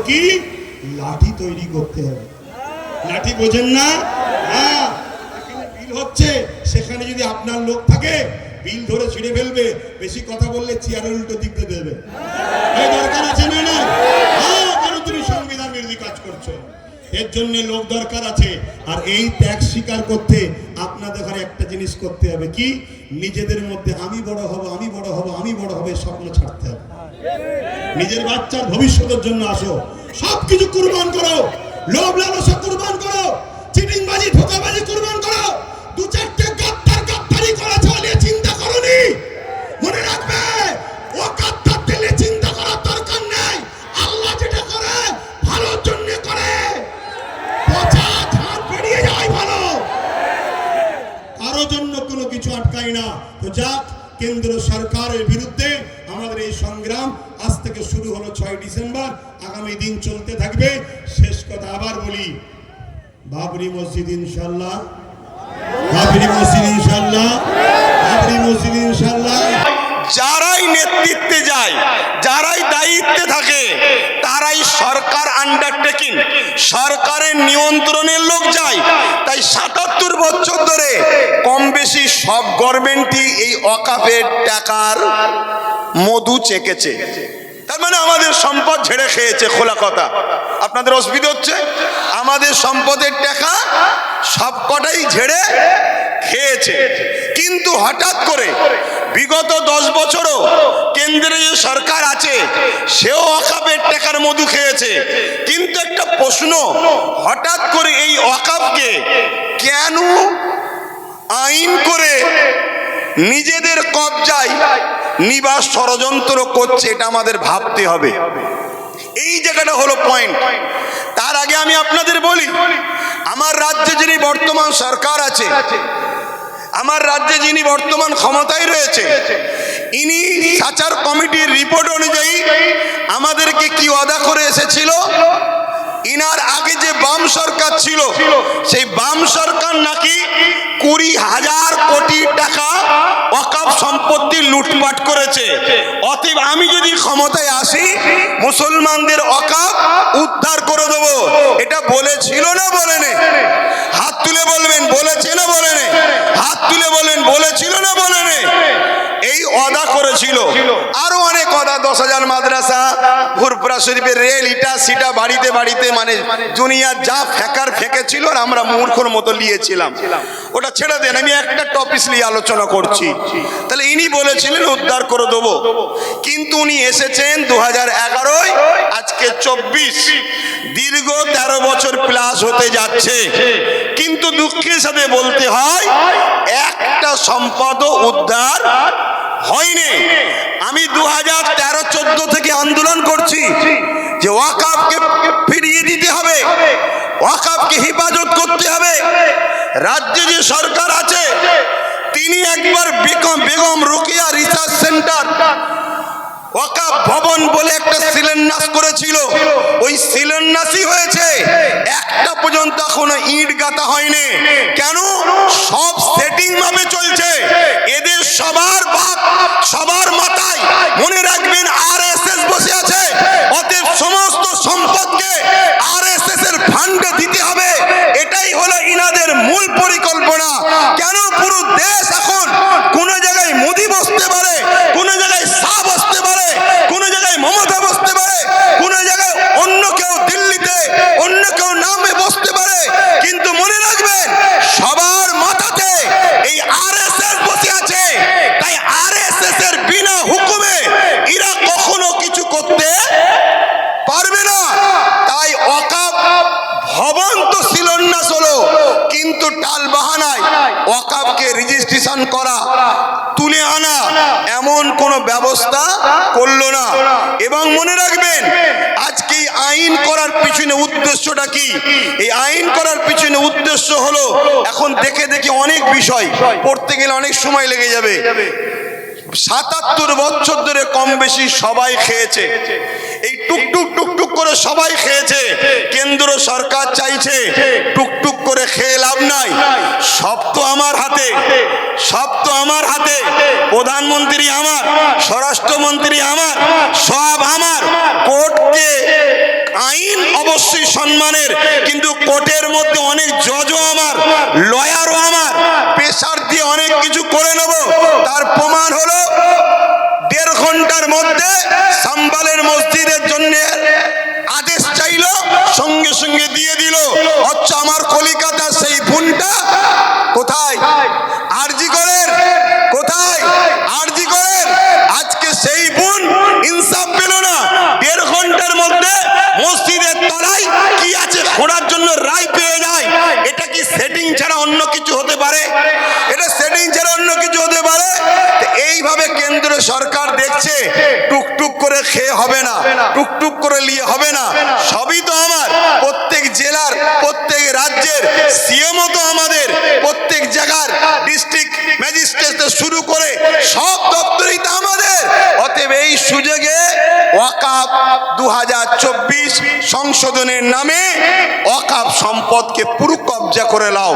কি লাঠি তৈরি করতে হবে। লাঠি বোঝেন না? হ্যাঁ, বিল হচ্ছে, সেখানে যদি আপনার লোক থাকে বিল ধরে ছিঁড়ে ফেলবে, বেশি কথা বললে চেয়ারের উল্টো দিকতে দেবে। এই দরকার আছে না? না, কারণ তুমি সংবিধান বিরোধী কাজ করছো, এর জন্য লোক দরকার আছে। আর এই ত্যাগ স্বীকার করতে আপনাদের ঘরে একটা জিনিস করতে হবে, কি? নিজেদের মধ্যে আমি বড় হব, আমি বড় হব, আমি বড় হবে স্বপ্ন ছাড়তে হবে। নিজের বাচ্চার ভবিষ্যতের জন্য আসো, সবকিছু কুরবান করো, লোভ লালসা কুরবান করো, চিটিংবাজি ধোঁকাবাজি কুরবান করো। দু চারটে গাদ্দারি করা চালিয়ে চিন্তা করনি, মনে রাখবে ও গাদ্দারদের নিয়ে চিন্তা করার দরকার নেই। আল্লাহ যেটা করে ভালোর জন্য করে, পচা ঝাড় বেরিয়ে যায় ভালো, কারো জন্য কোনো কিছু আটকায় না। তো যাক, কেন্দ্র সরকারের বিরুদ্ধে আমাদের এই সংগ্রাম আজ থেকে শুরু হলো 6 ডিসেম্বর, আগামী দিন চলতে থাকবে। শেষ কথা আবার বলি, বাবরি মসজিদ ইনশাআল্লাহ, বাবরি মসজিদ ইনশাআল্লাহ, বাবরি মসজিদ ইনশাআল্লাহ। যারাই নেতৃত্বে যায়, যারাই দায়িত্বে থাকে, তারাই সরকার আন্ডারটেকিং, সরকারের নিয়ন্ত্রণের লোক যায়। তাই ৭৭ বছর ধরে কম বেশি সব গভর্নমেন্টই এই ওয়াকাফের টাকার মধু চেকেছে। তার মানে আমাদের সম্পদ ঝেড়ে খেয়েছে। খোলা কথা, আপনাদের অসুবিধা হচ্ছে? আমাদের সম্পদের টাকা সবকটাই ঝেড়ে খেয়েছে। কিন্তু হঠাৎ করে বিগত 10 বছরও কেন্দ্রে যে সরকার আছে সেও ওয়াকাফের টাকার মধু খেয়েছে। কিন্তু একটা প্রশ্ন, হঠাৎ করে এই ওয়াকাফকে কেন আইন করে নিজেদের কবজায় নিবাস ষড়যন্ত্র করছে, এটা আমাদের ভাবতে হবে। এই জায়গাটা হলো পয়েন্ট। তার আগে আমি আপনাদের বলি, আমার রাজ্যে যিনি বর্তমান সরকার আছে, আমার রাজ্যে যিনি বর্তমান ক্ষমতায় রয়েছে, ইনি সাচার কমিটির রিপোর্ট অনুযায়ী আমাদেরকে কি ওয়াদা করে এসেছিল, ইনার আগে যে বাম সরকার ছিল সেই বাম সরকার নাকি 20,000 কোটি টাকা ওয়াকফ সম্পত্তি লুটপাট করেছে। অতএব আমি যদি ক্ষমতায় আসি মুসলমানদের ওয়াকফ উদ্ধার করে দেব। এটা বলেছিল না বলেনি? হাত তুলে বলবেন বলেছে না বলেনি? হাত তুলে বলেন বলেছিল না বলেনি? এই ওয়াদা করেছিল। আরো অনেক ওয়াদা, 10,000 মাদ্রাসা, ফুরফুরা শরীফের রেল, ইটা সিটা বাড়িতে বাড়িতে, মানে দুনিয়া যা ফেকার ফেঁকেছিল আর আমরা মূর্খর মতো নিয়েছিলাম। ওটা ছেড়ে দেন, আমি একটা টপিক নিয়ে আলোচনা করছি। তাহলে ইনি বলেছিলেন উদ্ধার করে দেবো, কিন্তু উনি এসেছেন 2011, আজকে 24, দীর্ঘ 13 বছর প্লাস হতে যাচ্ছে। কিন্তু দুঃখের সাথে বলতে হয় একটা সম্পদও উদ্ধার হয়নি। আমি 2013-14 থেকে আন্দোলন করছি যে ওয়াকফকে ফিরিয়ে দিতে হবে, ওয়াকফকে হেফাজত করতে হবে। রাজ্যে যে সরকার আছে তিনি একবার বেগম রোকেয়া রিসার্চ সেন্টার ওয়াকফ ভবন বলে একটা শিলান্যাস করেছিল, ওই শিলান্যাসই হয়েছে, একটা পর্যন্ত এখনো ইট গাঁথা হয়নি। কেন? সব সেটিং ভাবে চলছে। এদের সবার বাপ, সবার মাথায় মনে রাখবেন আরএসএস বসে আছে। অতএব সমস্ত সম্পদকে আরএসএস এর ফান্ডে দিতে হবে, এটাই হলো ইনাদের মূল পরিকল্পনা। কেন? পুরো দেশ এখন কোন জায়গায় মোদি বসতে পারে, কোন জায়গায় শাহ বসতে পারে, কোন জায়গায় মমতা বসতে পারে, কোন জায়গায় অন্য কেউ দিল্লিতে অন্য কেউ নামে বসতে পারে। কিন্তু মনে রাখবেন সবার মাথাতে এই আরএসএস বসে আছে। তাই আরএসএস এর বিনা হুকুমে এরা কখনো কিছু করতে পারবে না। তাই ওয়াকফ ভবন তো শিলান্যাস হলো, কিন্তু টাল বাহানায় ওয়াকফকে রেজিস্ট্রেশন করা, তুলে আনা, এমন কোনো ব্যবস্থা করলো না। এবং মনে রাখবেন আজকে এই আইন করার পিছনে উদ্দেশ্যটা কি? এই আইন করার পিছনে উদ্দেশ্য হলো, এখন দেখে দেখে অনেক বিষয় পড়তে গেলে অনেক সময় লেগে যাবে। ৭৭ বছর ধরে কম বেশি সবাই খেয়েছে, এই টুকটুক টুকটুক করে সবাই খেয়েছে। কেন্দ্র সরকার চাইছে টুকটুক করে খেয়ে লাভ নাই, সব তো আমার হাতে, সব তো আমার হাতে। প্রধানমন্ত্রী আমার, স্বরাষ্ট্রমন্ত্রী আমার, সব আমার। কোর্টকে আইন অবশ্যই সম্মানের, কিন্তু কোর্টের মধ্যে অনেক জজও আমার, লয়ারও আমার, প্রেসার দিয়ে অনেক কিছু করে নেব। তার প্রমাণ হলো 1.5 ঘন্টার মধ্যে সাম্বালের মসজিদের জন্য আদেশ চাইলো, সঙ্গে সঙ্গে দিয়ে দিল। অথচ আমার কলিকাতার সেই বোনটা কোথায়? আরজি করেন কোথায়? আরজি করেন। আজকে সেই বোন ইনসাফ পেল না। 1.5 ঘন্টার মধ্যে মসজিদের তলায় কি আছে খোঁড়ার জন্য রায় পেয়ে যায়। এটা কি সেটিং ছাড়া অন্য কিছু হতে পারে? এটা সেটিং ছাড়া অন্য কিছু হতে পারে? এইভাবে কেন্দ্র সরকার দেখছে টুকটুক করে খেয়ে হবে না, টুকটুক করে নিয়ে হবে না। সবই তো আমার, প্রত্যেক জেলার প্রত্যেক রাজ্যের সিএমও তো আমাদের, প্রত্যেক জায়গার ডিস্ট্রিক্ট ম্যাজিস্ট্রেট থেকে শুরু করে সব দপ্তরই তো আমাদের। অতএব এই সুযোগে ওয়াকাফ 2024 সংশোধনের নামে ওয়াকাফ সম্পদকে পুরো কবজা করে নাও।